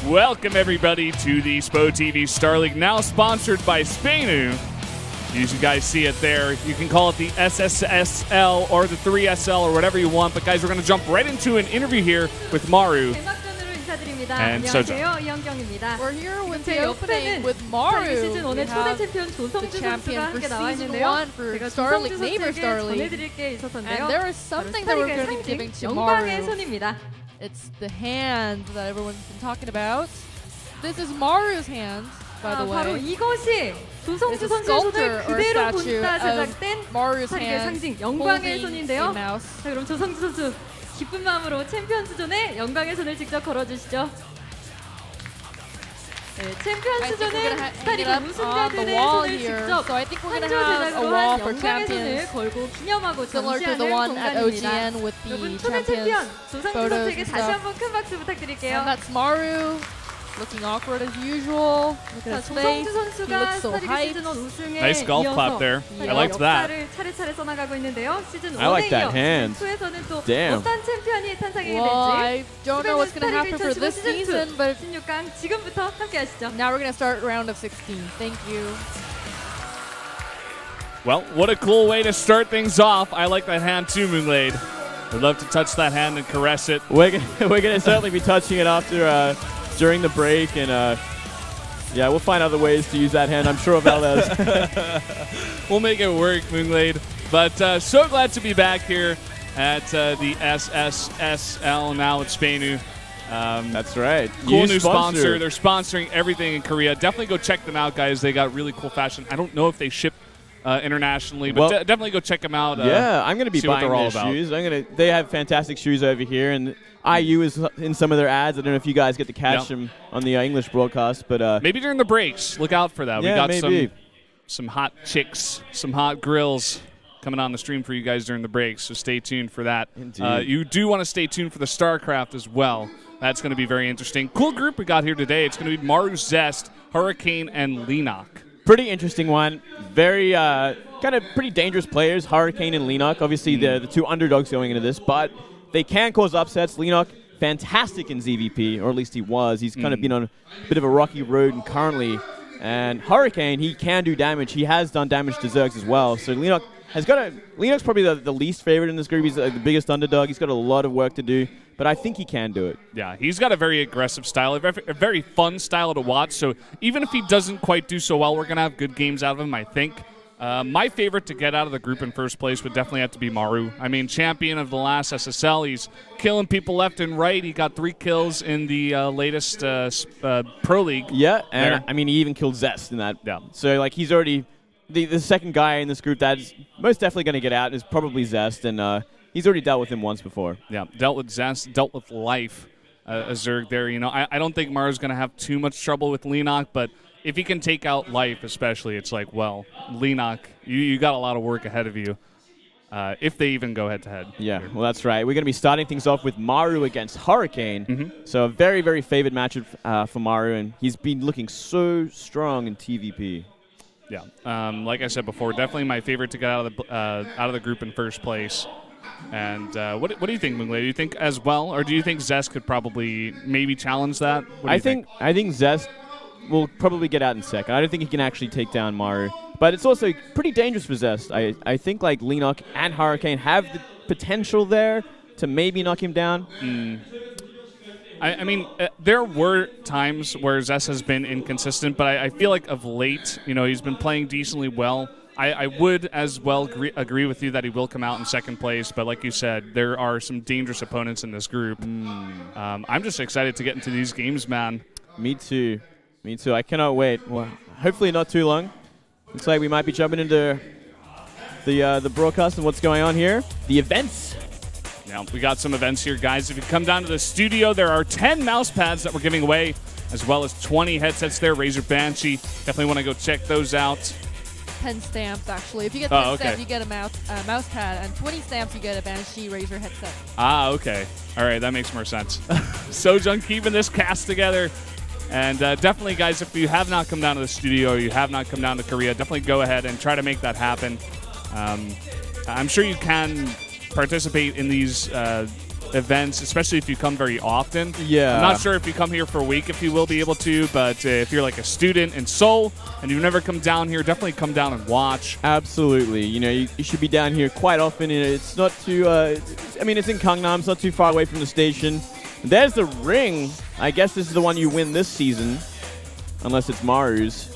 Welcome everybody to the EsportsTV Star League, now sponsored by Spanu. As you guys see it there, you can call it the SSL or the 3SL or whatever you want. But guys, we're going to jump right into an interview here with Maru and Soja. We're here with the opening with Maru. We have the champion for Season 1 for Star League, Neighbor Star League. And there is something that we're going to be giving to Maru. It's the hand that everyone's been talking about. This is Maru's hand, by the way. It's a sculpture or a statue of Maru's hand holding a mouse. 자, 그럼 조성주 선수 기쁜 마음으로 챔피언 수전에 영광의 손을 직접 걸어주시죠. 네, 챔피언 수전은 스타리그 우승자들의 손을 직접 한조 제작으로 한 영광의 손을 걸고 기념하고 전시하는 공간입니다. 여러분 초대 챔피언 조성주 선수에게 다시 한번 큰 박수 부탁드릴게요. And that's Maru. Looking awkward as usual. Look at his face. He looks so hyped. Nice golf clap there. I liked that. I like that hand. Damn. Well, I don't know what's going to happen for this season, but now we're going to start round of 16. Thank you. Well, what a cool way to start things off. I like that hand too, Moonglade. Would love to touch that hand and caress it. We're gonna certainly be touching it after during the break, and yeah, we'll find other ways to use that hand, I'm sure, Valdez. We'll make it work, Moonglade. But so glad to be back here at the SSL, now at Spanu. That's right. Cool new sponsor. They're sponsoring everything in Korea. Definitely go check them out, guys. They got really cool fashion. I don't know if they ship internationally, but definitely go check them out. Yeah, I'm going to be buying their shoes. They have fantastic shoes over here, and IU is in some of their ads. I don't know if you guys get to catch them on the English broadcast, but maybe during the breaks. Look out for that. Yeah, we got some hot chicks, some hot grills coming on the stream for you guys during the breaks, so stay tuned for that. You do want to stay tuned for the Starcraft as well. That's going to be very interesting. Cool group we got here today. It's going to be Maru, Zest, Hurricane, and Lenok. Pretty interesting one. Very kind of pretty dangerous players, Hurricane and Lenok. Obviously, they're the two underdogs going into this, but they can cause upsets. Lenok, fantastic in ZVP, or at least he was. He's kind of been on a bit of a rocky road and currently. And Hurricane, he can do damage. He has done damage to Zergs as well. So Lenok has got Lenok's probably the least favorite in this group. He's the biggest underdog. He's got a lot of work to do, but I think he can do it. Yeah, he's got a very aggressive style, a very fun style to watch. So even if he doesn't quite do so well, we're going to have good games out of him, I think. My favorite to get out of the group in first place would definitely have to be Maru. I mean, champion of the last SSL. He's killing people left and right. He got 3 kills in the latest Pro League. Yeah, and I mean, he even killed Zest in that. Yeah. So, like, he's already the second guy in this group that's most definitely going to get out is probably Zest, and he's already dealt with him once before. Yeah, dealt with Zest, dealt with Life, Zerg there. You know, I don't think Maru's going to have too much trouble with Lenok, but if he can take out Life especially, it's like, well, Lenok, you got a lot of work ahead of you if they even go head-to-head. Yeah, well, that's right. We're going to be starting things off with Maru against Hurricane. So a very, very favored matchup for Maru, and he's been looking so strong in TVP. Yeah, like I said before, definitely my favorite to get out of the group in first place. And what do you think, Moonglade? Do you think as well, or do you think Zest could probably maybe challenge that? I think Zest will probably get out in second. I don't think he can actually take down Maru, but it's also pretty dangerous for Zest. I think like Lenok and Hurricane have the potential there to maybe knock him down. I mean, there were times where Zest has been inconsistent, but I feel like of late, you know, he's been playing decently well. I would as well agree with you that he will come out in second place, but like you said, there are some dangerous opponents in this group. I'm just excited to get into these games, man. Me too. Me too. I cannot wait. Well, hopefully not too long. Looks like we might be jumping into the broadcast and what's going on here. The events. Now, we got some events here, guys. If you come down to the studio, there are 10 mouse pads that we're giving away, as well as 20 headsets there. Razer Banshee. Definitely want to go check those out. 10 stamps, actually. If you get 10 stamps, you get a mouse pad, and 20 stamps, you get a Banshee Razer headset. Ah, okay. All right, that makes more sense. Sojung keeping this cast together. And definitely, guys, if you have not come down to the studio or you have not come down to Korea, definitely go ahead and try to make that happen. I'm sure you can participate in these events, especially if you come very often. Yeah. I'm not sure if you come here for a week if you will be able to, but if you're like a student in Seoul and you've never come down here, definitely come down and watch. Absolutely. You know, you should be down here quite often. It's not too, I mean, it's in Gangnam. It's not too far away from the station. There's the ring. I guess this is the one you win this season, unless it's Maru's.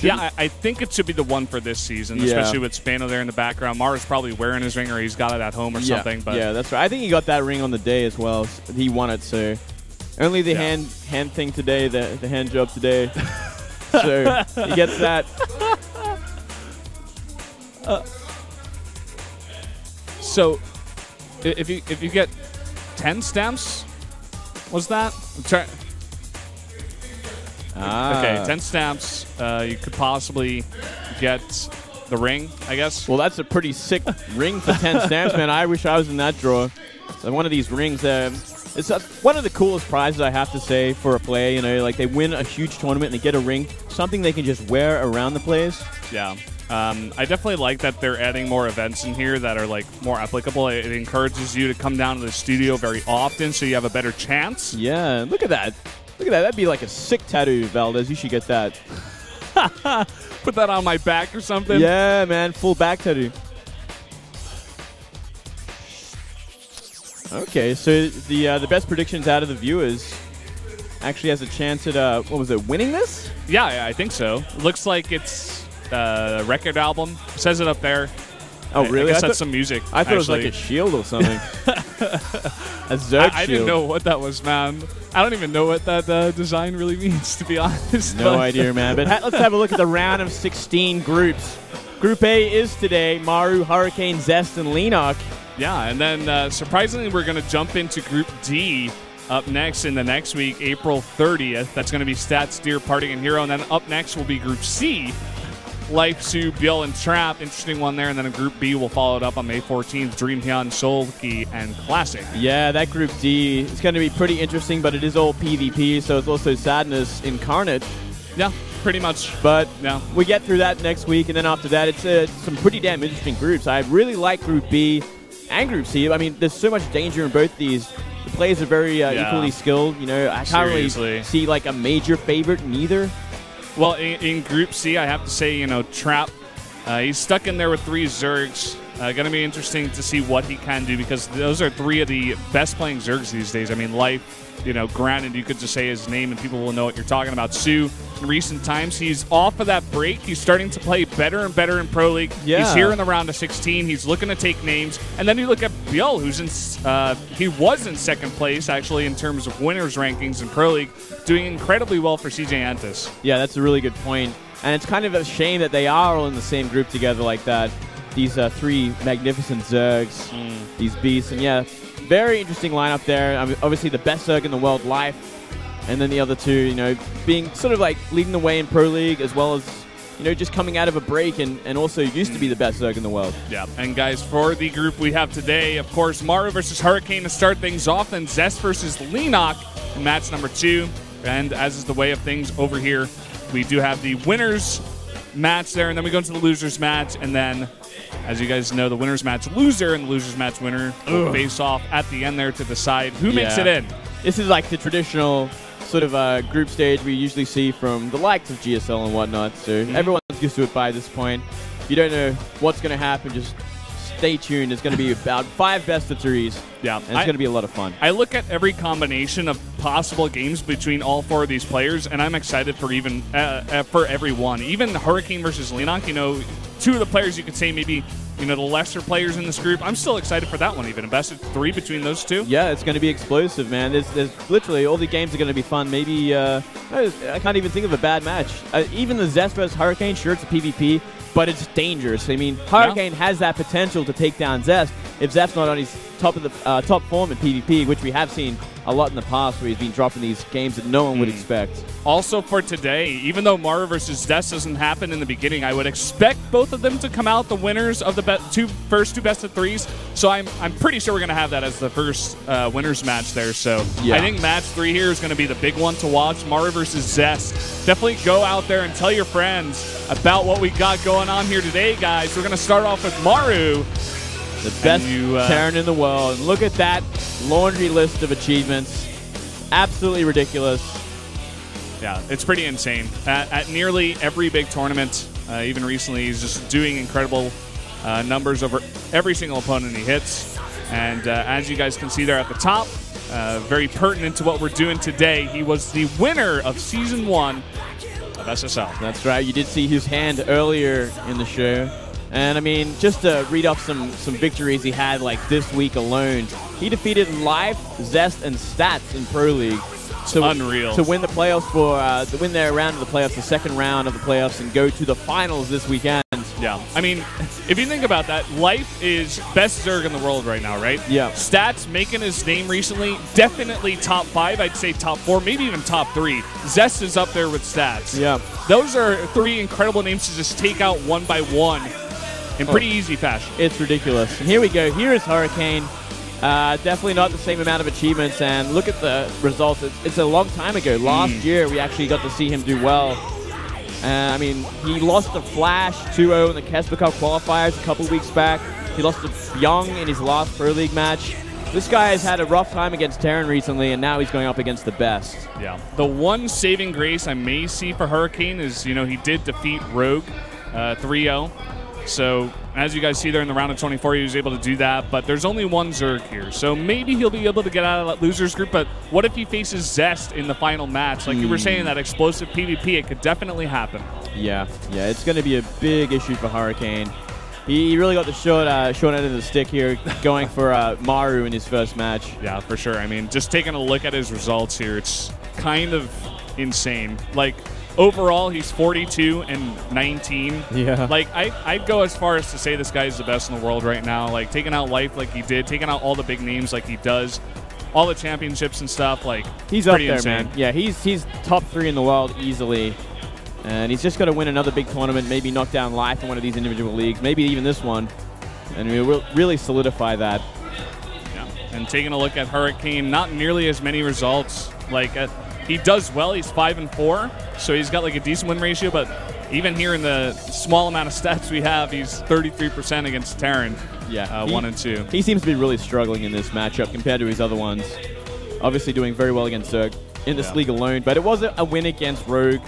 Yeah, I think it should be the one for this season, especially with Spano there in the background. Maru's probably wearing his ring or he's got it at home or something. But yeah, that's right. I think he got that ring on the day as well. He won it, so only the hand thing today, the hand job today. So he gets that. So if you get 10 stamps, was that? Okay, 10 stamps. You could possibly get the ring, I guess. Well, that's a pretty sick ring for 10 stamps, man. I wish I was in that draw. So one of these rings, it's one of the coolest prizes, I have to say, for a player. You know, like they win a huge tournament and they get a ring, something they can just wear around the place. Yeah. I definitely like that they're adding more events in here that are like more applicable. It encourages you to come down to the studio very often so you have a better chance. Yeah, look at that. Look at that. That'd be like a sick tattoo, Valdez. You should get that. Put that on my back or something. Yeah, man. Full back tattoo. Okay, so the best predictions out of the viewers actually has a chance at, what was it, winning this? Yeah, I think so. It looks like it's a record album. It says it up there. Oh, really? I guess that's some music. I thought it was like a shield or something. A Zerg I didn't know what that was, man. I don't even know what that design really means, to be honest. No idea, man. But let's have a look at the round of 16 groups. Group A is today Maru, Hurricane, Zest, and Leenock. Yeah, and then surprisingly, we're going to jump into Group D up next in the next week, April 30th. That's going to be Stats, Deer, Parting, and Hero. And then up next will be Group C, Life, Sue, Bill, and Trap. Interesting one there. And then in Group B, we'll follow it up on May 14th, Dream Hyun, Seolki, and Classic. Yeah, that Group D is going to be pretty interesting, but it is all PvP, so it's also Sadness incarnate. Yeah, pretty much. But yeah, we get through that next week, and then after that, it's some pretty damn interesting groups. I really like Group B and Group C. I mean, there's so much danger in both these. The players are very equally skilled. You know, I can't really see like a major favorite in either. Well, in Group C, I have to say, you know, Trap, he's stuck in there with 3 Zergs. Going to be interesting to see what he can do because those are 3 of the best playing Zergs these days. I mean, Life, you know, granted, you could just say his name and people will know what you're talking about. Sue, in recent times, he's off of that break. He's starting to play better and better in Pro League. Yeah. He's here in the round of 16. He's looking to take names. And then you look at Biel, who's in, he was in 2nd place, actually, in terms of winners rankings in Pro League, doing incredibly well for CJ Antis. Yeah, that's a really good point. And it's kind of a shame that they are all in the same group together like that. These 3 magnificent Zergs, these beasts. And yeah, very interesting lineup there. I mean, obviously the best Zerg in the world, Life. And then the other 2, you know, being sort of like leading the way in Pro League as well as, you know, just coming out of a break and also used to be the best Zerg in the world. Yeah, and guys, for the group we have today, of course, Maru versus Hurricane to start things off, then Zest versus Leenock in match number 2. And as is the way of things over here, we do have the winners match there, and then we go into the losers match, and then, as you guys know, the winners match loser and the losers match winner will face off at the end there to decide who makes it in. This is like the traditional sort of group stage we usually see from the likes of GSL and whatnot, so everyone's used to it by this point. If you don't know what's going to happen, just stay tuned. It's going to be about 5 best of 3s. Yeah, and it's going to be a lot of fun. I look at every combination of possible games between all 4 of these players, and I'm excited for even for every one. Even Hurricane versus Leenock, you know, 2 of the players you could say maybe, you know, the lesser players in this group. I'm still excited for that one even. A best of 3 between those 2. Yeah, it's going to be explosive, man. There's literally all the games are going to be fun. Maybe I can't even think of a bad match. Even the Zest versus Hurricane, sure, it's a PvP, but it's dangerous. I mean, Hurricane has that potential to take down Zest if Zest's not on his top form in PvP, which we have seen a lot in the past where he's been dropping these games that no one would expect. Also for today, even though Maru versus Zest doesn't happen in the beginning, I would expect both of them to come out the winners of the first 2 best of 3s. So I'm pretty sure we're going to have that as the first winners match there. So I think match 3 here is going to be the big one to watch. Maru versus Zest. Definitely go out there and tell your friends about what we got going on here today, guys. We're going to start off with Maru The best Terran in the world. And look at that laundry list of achievements. Absolutely ridiculous. Yeah, it's pretty insane. At nearly every big tournament, even recently, he's just doing incredible numbers over every single opponent he hits. And as you guys can see there at the top, very pertinent to what we're doing today, he was the winner of Season 1 of SSL. That's right. You did see his hand earlier in the show. And, I mean, just to read off some victories he had, like this week alone, he defeated Life, Zest, and Stats in Pro League. Unreal. To win the playoffs to win their round of the playoffs, the second round of the playoffs, and go to the finals this weekend. Yeah. I mean, if you think about that, Life is best Zerg in the world right now, right? Yeah. Stats making his name recently, definitely top 5, I'd say top 4, maybe even top 3. Zest is up there with Stats. Yeah. Those are 3 incredible names to just take out one by one in pretty easy fashion. It's ridiculous. And here we go. Here is Hurricane. Definitely not the same amount of achievements, and look at the results. It's a long time ago. Last year, we actually got to see him do well. I mean, he lost to Flash 2-0 in the Kesper Cup qualifiers a couple weeks back. He lost to Young in his last Pro League match. This guy has had a rough time against Terran recently, and now he's going up against the best. Yeah. The one saving grace I may see for Hurricane is, you know, he did defeat Rogue 3-0. So, as you guys see there in the round of 24, he was able to do that, but there's only one Zerg here. So maybe he'll be able to get out of that loser's group, but what if he faces Zest in the final match? Like you were saying, that explosive PvP, it could definitely happen. Yeah, it's going to be a big issue for Hurricane. He really got the short end of the stick here, going for Maru in his first match. Yeah, for sure. I mean, just taking a look at his results here, it's kind of insane. Like, overall, he's 42 and 19. Yeah. Like, I'd go as far as to say this guy is the best in the world right now. Like, taking out Life like he did, taking out all the big names like he does, all the championships and stuff. Like, he's up there, insane. man. Yeah, he's top 3 in the world easily. And he's just got to win another big tournament, maybe knock down Life in one of these individual leagues, maybe even this one. And we'll really solidify that. Yeah. And taking a look at Hurricane, not nearly as many results. Like, he does well. He's 5-4, so he's got like a decent win ratio. But even here in the small amount of stats we have, he's 33% against Terran. Yeah, 1 and 2. He seems to be really struggling in this matchup compared to his other ones. Obviously doing very well against Zerg in this league alone, but it was a win against Rogue.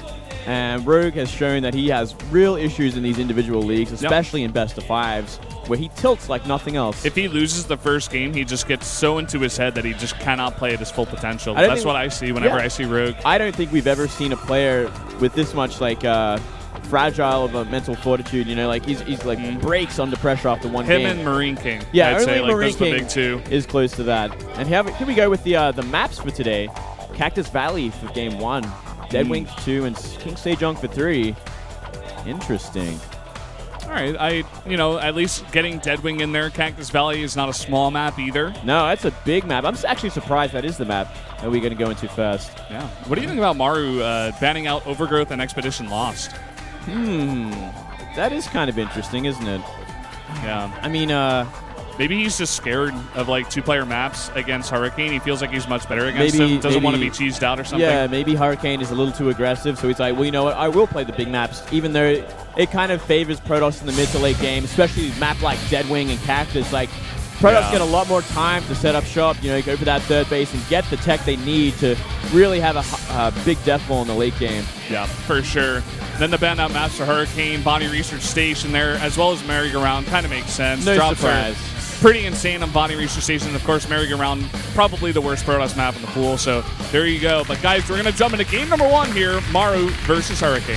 And Rogue has shown that he has real issues in these individual leagues, especially in best of 5s, where he tilts like nothing else. If he loses the first game, he just gets so into his head that he just cannot play at his full potential. That's what I see whenever I see Rogue. I don't think we've ever seen a player with this much like fragile of a mental fortitude. You know, like he's like breaks under pressure after one game. Him and Marine King. Yeah, I'd say, like, Marine King the big 2 is close to that. And here we go with the maps for today. Cactus Valley for game 1. Dead Wings 2 and King Sejong for 3. Interesting. All right, at least getting Deadwing in there. Cactus Valley is not a small map either. No, that's a big map. I'm actually surprised that is the map that we're going to go into first. Yeah. What do you think about Maru banning out Overgrowth and Expedition Lost? That is kind of interesting, isn't it? Yeah. I mean, maybe he's just scared of like 2-player maps against Hurricane. He feels like he's much better against him. Doesn't want to be cheesed out or something. Yeah, maybe Hurricane is a little too aggressive, so he's like, well, you know what, I will play the big maps, even though it kind of favors Protoss in the mid to late game, especially a map like Deadwing and Cactus. Like, Protoss get a lot more time to set up shop, go for that third base and get the tech they need to really have a big death ball in the late game. Yeah, for sure. Then the banned out maps for Hurricane, Bonnie Research Station there, as well as Merry-Go-Round. Kind of makes sense. No Drops surprise. Pretty insane on Bonnie Research Station. Of course, Merry-Go-Round, probably the worst Protoss map in the pool. So there you go. But guys, we're going to jump into game number 1 here, Maru versus Hurricane.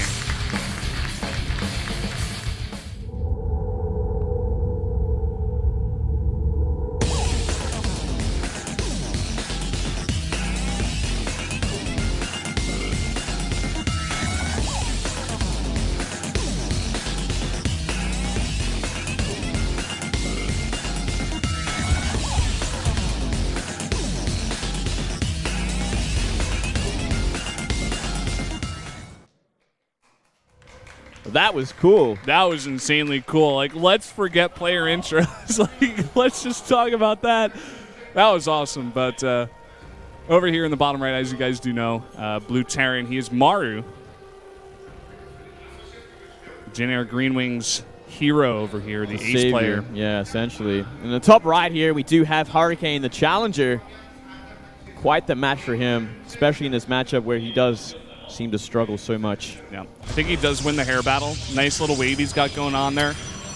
That was cool. That was insanely cool. Like, let's forget player intros. Like, let's just talk about that. That was awesome. But over here in the bottom right, as you guys do know, Blue Terran, he is Maru. Jin Air Green Wings hero over here, the ace player. Yeah, essentially. In the top right here, we do have Hurricane, the challenger. Quite the match for him, especially in this matchup where he does seem to struggle so much. Yeah, I think he does win the hair battle. Nice little wave he's got going on there.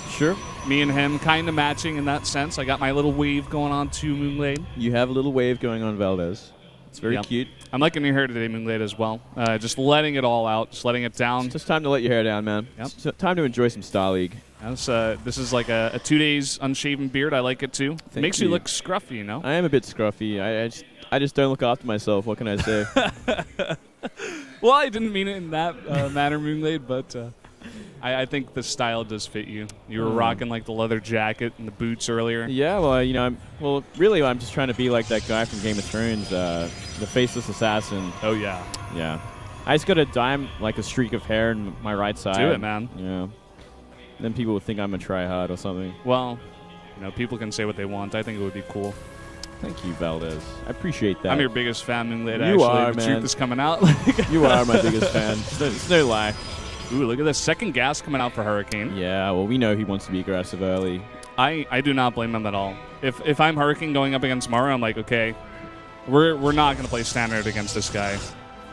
Sure. Me and him kind of matching in that sense. I got my little wave going on to Moonglade. You have a little wave going on, Valdez. It's very cute. I'm liking your hair today, Moonglade, as well. Just letting it all out, just letting it down. It's just time to let your hair down, man. Yep. It's time to enjoy some Star League. This is like a 2 days unshaven beard. I like it, too. It makes you look scruffy, you know? I am a bit scruffy. I just don't look after myself. What can I say? Well, I didn't mean it in that manner, Moonglade, but I think the style does fit you. You were rocking like the leather jacket and the boots earlier. Yeah, well, you know, really, I'm just trying to be like that guy from Game of Thrones, the faceless assassin. Oh yeah, yeah. I just got a like a streak of hair in my right side. Do it, man. Yeah. Then people would think I'm a tryhard or something. Well, you know, people can say what they want. I think it would be cool. Thank you, Valdez. I appreciate that. I'm your biggest fan, Moonglade. You actually. are, the man. truth is coming out. You are my biggest fan. It's no lie. Ooh, look at this second gas coming out for Hurricane. Yeah, well, we know he wants to be aggressive early. I do not blame him at all. If I'm Hurricane going up against Maru, I'm like, okay, we're not going to play standard against this guy.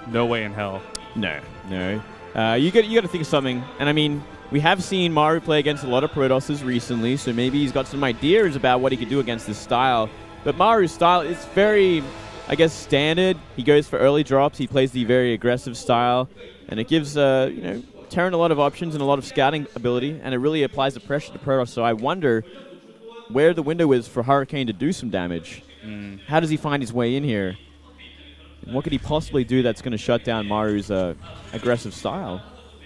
No way in hell. No. You got to think of something. And I mean, we have seen Maru play against a lot of Protosses recently, so maybe he's got some ideas about what he could do against this style. But Maru's style is very, I guess, standard. He goes for early drops. He plays the very aggressive style, and it gives you know, Terran a lot of options and a lot of scouting ability, and it really applies the pressure to Protoss. So I wonder where the window is for Hurricane to do some damage. How does he find his way in here? And what could he possibly do that's going to shut down Maru's aggressive style?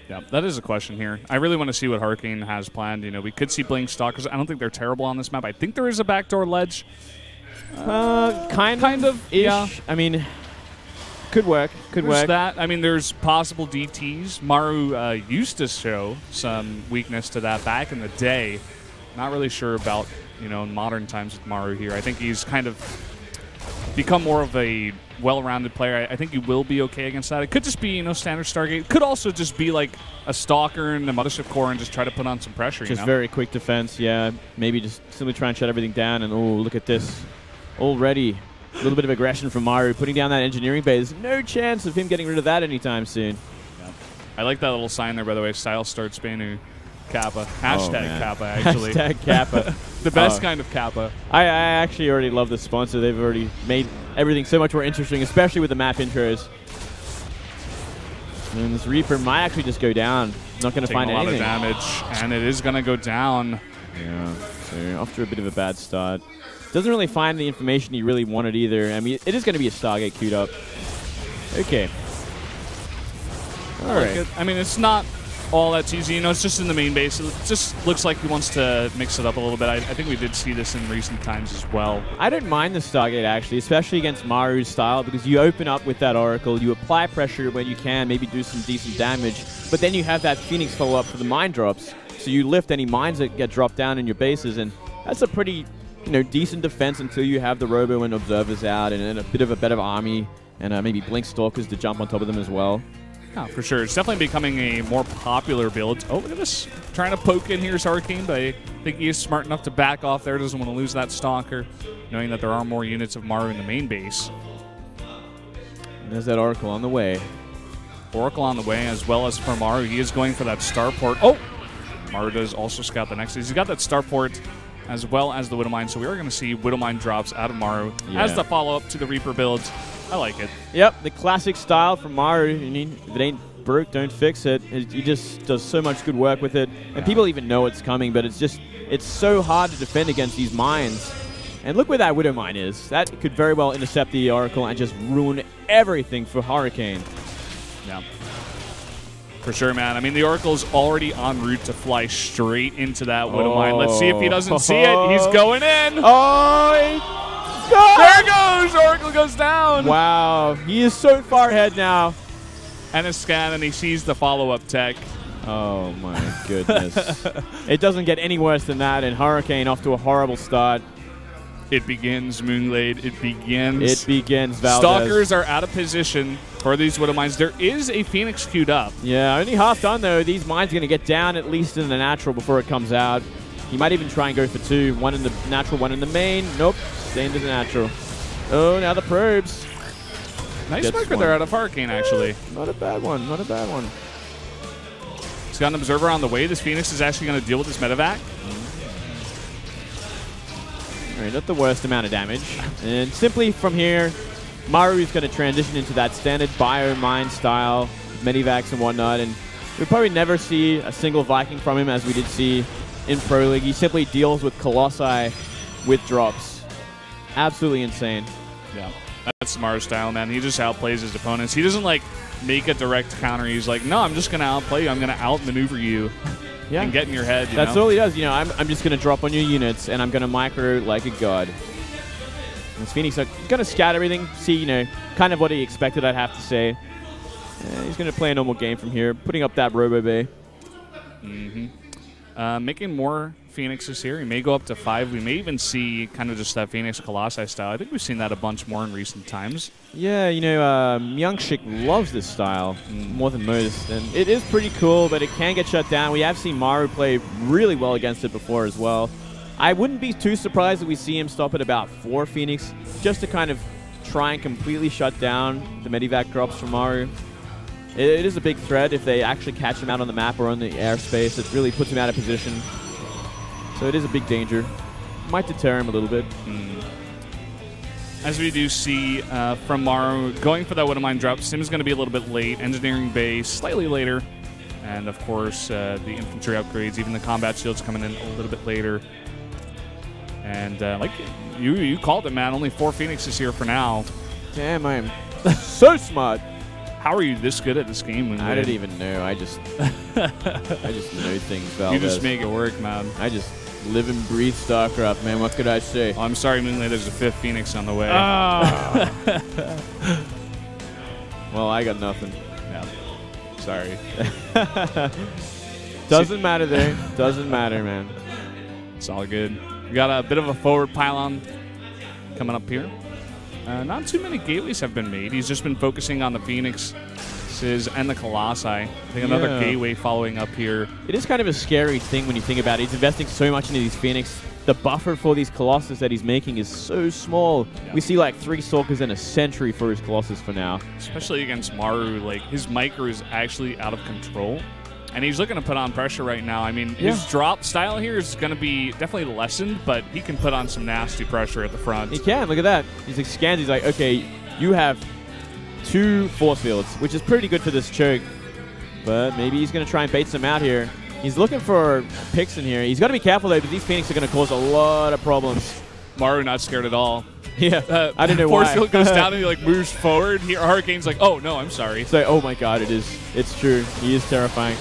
Yeah, that is a question here. I really want to see what Hurricane has planned. You know, we could see Blink Stalkers. I don't think they're terrible on this map. I think there is a backdoor ledge. Kind of. Yeah. I mean, could work. Could There's work. that. I mean, there's possible DTs. Maru used to show some weakness to that back in the day. Not really sure about, you know, in modern times with Maru here. I think he's kind of become more of a well-rounded player. I think he will be okay against that. It could just be, you know, standard Stargate. Could also just be like a Stalker in the Mothership Core and just try to put on some pressure. Just very quick defense, yeah. Maybe just simply try and shut everything down. And oh, look at this. Already a little bit of aggression from Maru, putting down that engineering base. No chance of him getting rid of that anytime soon. Yeah. I like that little sign there, by the way. Style start Spanu Kappa. Hashtag Kappa, actually. Hashtag Kappa. The best kind of Kappa. I actually already love this sponsor. They've already made everything so much more interesting, especially with the map intros. And this Reaper might actually just go down. Not going to find anything. A lot of damage, and it is going to go down. Yeah, so off to a bit of a bad start. Doesn't really find the information he really wanted either. I mean, it is going to be a Stargate queued up. Okay. All right. I mean, it's not all that easy. You know, it's just in the main base. It just looks like he wants to mix it up a little bit. I think we did see this in recent times as well. I don't mind the Stargate, actually, especially against Maru's style, because you open up with that Oracle, you apply pressure when you can, maybe do some decent damage, but then you have that Phoenix follow-up for the mine drops, so you lift any mines that get dropped down in your bases, and that's a pretty, you know, decent defense until you have the Robo and Observers out and a bit of a better army, and maybe Blink Stalkers to jump on top of them as well. Oh, for sure. It's definitely becoming a more popular build. Oh, look at this. Trying to poke in here is Hurricane, but I think he is smart enough to back off there. Doesn't want to lose that Stalker, knowing that there are more units of Maru in the main base. And there's that Oracle on the way. Oracle on the way, as well as for Maru. He is going for that Starport. Oh! Maru does also scout the next. He's got that Starport as well as the Widowmine, so we are going to see Widowmine drops out of Maru as the follow-up to the Reaper builds. I like it. Yep, the classic style from Maru. If it ain't broke, don't fix it. He just does so much good work with it. And people even know it's coming, but it's so hard to defend against these mines. And look where that Widow Mine is. That could very well intercept the Oracle and just ruin everything for Hurricane. Yeah. For sure, man. I mean, the Oracle's already en route to fly straight into that Widow Mine. Let's see if he doesn't see it. He's going in. Oh, there goes! Oracle goes down. Wow. He is so far ahead now. And a scan, and he sees the follow-up tech. Oh, my goodness. It doesn't get any worse than that, and Hurricane off to a horrible start. It begins, Moonglade. It begins. It begins, Valdez. Stalkers are out of position for these Widow Mines. There is a Phoenix queued up. Yeah, only half done, though. These mines are going to get down at least in the natural before it comes out. He might even try and go for 2. 1 in the natural, 1 in the main. Nope. Stay into the natural. Oh, now the probes. Nice marker there out of Hurricane, actually. Not a bad one. Not a bad one. He's got an observer on the way. This Phoenix is actually going to deal with this medevac. All right, not the worst amount of damage. And simply from here, Maru is going to transition into that standard bio mine style, medivacs and whatnot. And we'll probably never see a single Viking from him as we did see in Pro League. He simply deals with Colossi with drops. Absolutely insane. Yeah, that's Maru style, man. He just outplays his opponents. He doesn't like make a direct counter. He's like, no, I'm just going to outplay you. I'm going to outmaneuver you. Yeah. And get in your head. That's all he does. You know, I'm just going to drop on your units, and I'm going to micro like a god. And this Phoenix is going to scout everything, see, you know, kind of what he expected, I'd have to say. He's going to play a normal game from here, putting up that Robo Bay. Making more Phoenixes here. He may go up to 5. We may even see kind of just that Phoenix Colossi style. I think we've seen that a bunch more in recent times. Yeah, you know, Myungshik loves this style more than most. And it is pretty cool, but it can get shut down. We have seen Maru play really well against it before as well. I wouldn't be too surprised if we see him stop at about 4 Phoenix, just to kind of try and completely shut down the medivac drops from Maru. It is a big threat if they actually catch him out on the map or on the airspace. It really puts him out of position. So it is a big danger. Might deter him a little bit. As we do see from Maru, going for that Widow Mine drop, Sim's going to be a little bit late. Engineering base slightly later. And, of course, the infantry upgrades, even the combat shields coming in a little bit later. And, like you called it, man. Only 4 Phoenixes here for now. Damn, I am so smart. How are you this good at this game? I didn't even know. I just know things, Valdez. You just make it work, man. I just live and breathe StarCraft, man. What could I say? Oh, I'm sorry, Moonlight. There's a 5th Phoenix on the way. Well, I got nothing. Yeah. Sorry. Doesn't matter there. Doesn't matter, man. It's all good. We got a bit of a forward pylon coming up here. Not too many gateways have been made. He's just been focusing on the Phoenixes and the Colossi. I think another gateway following up here. It is kind of a scary thing when you think about it. He's investing so much into these Phoenix. The buffer for these Colossus that he's making is so small. Yeah. We see like 3 Stalkers in a century for his Colossus for now. Especially against Maru. Like, his micro is actually out of control. And he's looking to put on pressure right now. I mean, his drop style here is going to be definitely lessened, but he can put on some nasty pressure at the front. He can. Look at that. He's like scans. He's like, okay, you have 2 force fields, which is pretty good for this choke. But maybe he's going to try and bait some out here. He's looking for picks in here. He's got to be careful, though, because these Phoenix are going to cause a lot of problems. Maru not scared at all. Yeah, I don't know why. Force field goes down and he like moves forward. Here, Hurricane's like, oh, no, I'm sorry. So, oh, my God, it is. It's true. He is terrifying.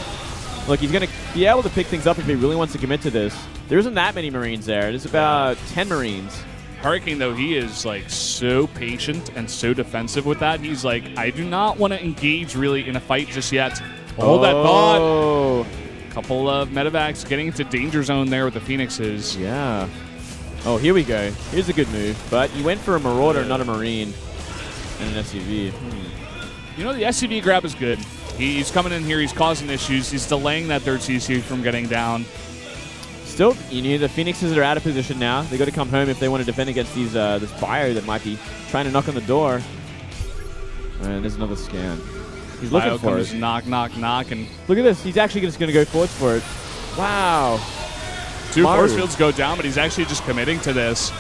Look, he's going to be able to pick things up if he really wants to commit to this. There isn't that many Marines there. There's about 10 Marines. Hurricane, though, he is like so patient and so defensive with that. He's like, I do not want to engage really in a fight just yet. Hold that thought. Couple of medevacs getting into danger zone there with the Phoenixes. Yeah. Oh, here we go. Here's a good move. But he went for a Marauder, not a Marine, and an SUV. You know, the SUV grab is good. He's coming in here. He's causing issues. He's delaying that third CC from getting down. Still, you know, the Phoenixes are out of position now. They got to come home if they want to defend against these this bio that might be trying to knock on the door. And there's another scan. He's looking bio for it. Knock, knock, knock, and look at this. He's actually just going to go forwards for it. Wow. 2 force fields go down, but he's actually just committing to this.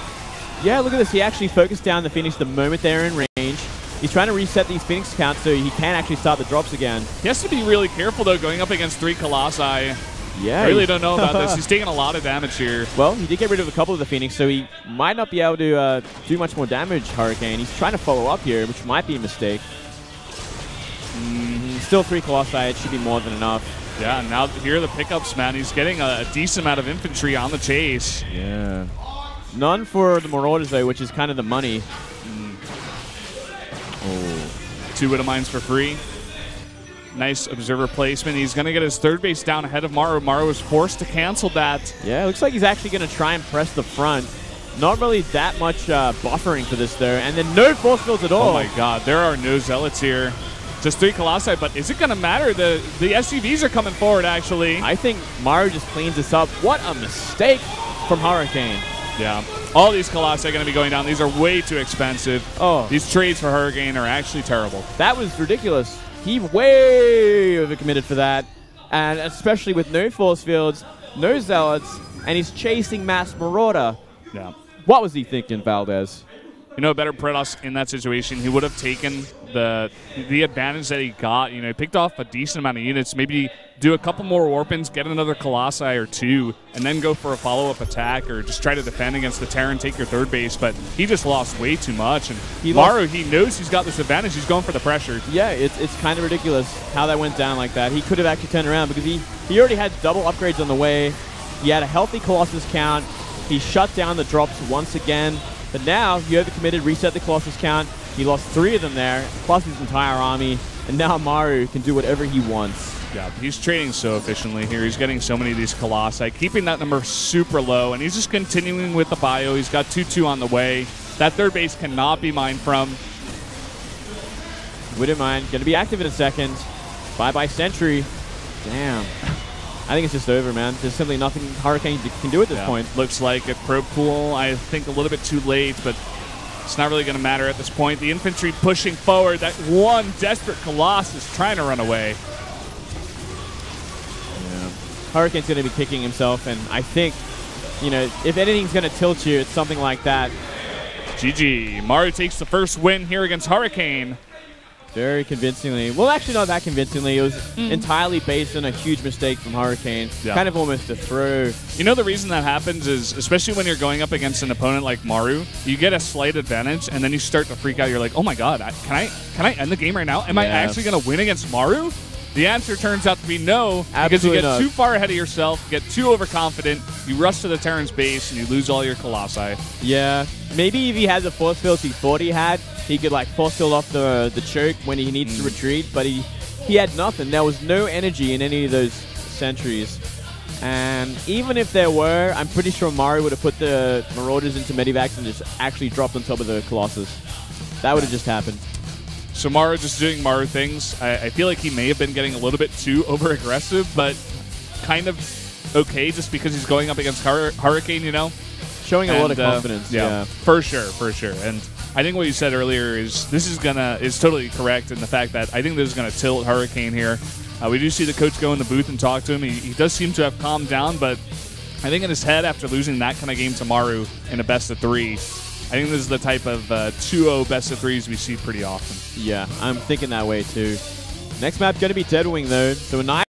Yeah, look at this. He actually focused down the Phoenix the moment they're in range. He's trying to reset these Phoenix counts so he can actually start the drops again. He has to be really careful, though, going up against 3 Colossi. Yeah. I really don't know about this. He's taking a lot of damage here. Well, he did get rid of a couple of the Phoenix, so he might not be able to do much more damage, Hurricane. He's trying to follow up here, which might be a mistake. Still 3 Colossi. It should be more than enough. Yeah, now here are the pickups, man. He's getting a decent amount of infantry on the chase. Yeah. None for the Marauders, though, which is kind of the money. Oh. 2 Widow Mines for free. Nice observer placement. He's going to get his third base down ahead of Maru. Maru was forced to cancel that. Yeah, it looks like he's actually going to try and press the front. Not really that much buffering for this, though. And then no force fields at all. Oh, my God. There are no Zealots here. Just 3 Colossi, but is it going to matter? The SUVs are coming forward, actually. I think Maru just cleans this up. What a mistake from Hurricane. Yeah. All these Colossi are going to be going down. These are way too expensive. Oh. These trades for Hurricane are actually terrible. That was ridiculous. He way overcommitted for that. And especially with no force fields, no Zealots, and he's chasing Mass Marauder. Yeah. What was he thinking, Valdez? You know, better Predos in that situation, he would have taken the advantage that he got. You know, he picked off a decent amount of units, maybe do a couple more Warpins, get another Colossi or 2, and then go for a follow-up attack or just try to defend against the Terran, take your 3rd base. But he just lost way too much. And Maru, he knows he's got this advantage. He's going for the pressure. Yeah, it's kind of ridiculous how that went down like that. He could have actually turned around because he already had double upgrades on the way. He had a healthy Colossus count. He shut down the drops once again. But now he overcommitted, reset the Colossus count. He lost 3 of them there, plus his entire army. And now Maru can do whatever he wants. Yeah, he's trading so efficiently here. He's getting so many of these Colossi, keeping that number super low. And he's just continuing with the bio. He's got 2-2 on the way. That 3rd base cannot be mined from. Wouldn't mind. Going to be active in a second. Bye-bye Sentry. Damn. I think it's just over, man. There's simply nothing Hurricane can do at this point. Looks like a probe pool, I think a little bit too late, but it's not really going to matter at this point. The infantry pushing forward. That one desperate Colossus trying to run away. Yeah. Hurricane's going to be kicking himself, and I think, you know, if anything's going to tilt you, it's something like that. GG. Maru takes the first win here against Hurricane. Very convincingly. Well, actually not that convincingly. It was entirely based on a huge mistake from Hurricane. Yeah. Kind of almost a throw. You know the reason that happens is, especially when you're going up against an opponent like Maru, you get a slight advantage, and then you start to freak out. You're like, oh my God, can I end the game right now? Am I actually going to win against Maru? The answer turns out to be no, because you get too far ahead of yourself, get too overconfident, you rush to the Terran's base, and you lose all your Colossi. Yeah. Maybe if he had the force fields he thought he had, he could like force field off the choke when he needs to retreat, but he had nothing. There was no energy in any of those sentries. And even if there were, I'm pretty sure Maru would have put the Marauders into Medivacs and just actually dropped on top of the Colossus. That would have just happened. So Maru just doing Maru things. I feel like he may have been getting a little bit too over-aggressive, but kind of okay just because he's going up against Hurricane, you know? Showing a lot of confidence. Yeah, for sure, for sure. And I think what you said earlier is totally correct in the fact that I think this is going to tilt Hurricane here. We do see the coach go in the booth and talk to him. He does seem to have calmed down, but I think in his head after losing that kind of game to Maru in a best-of-3, I think this is the type of 2-0 best-of-3s we see pretty often. Yeah, I'm thinking that way too. Next map going to be Deadwing though. So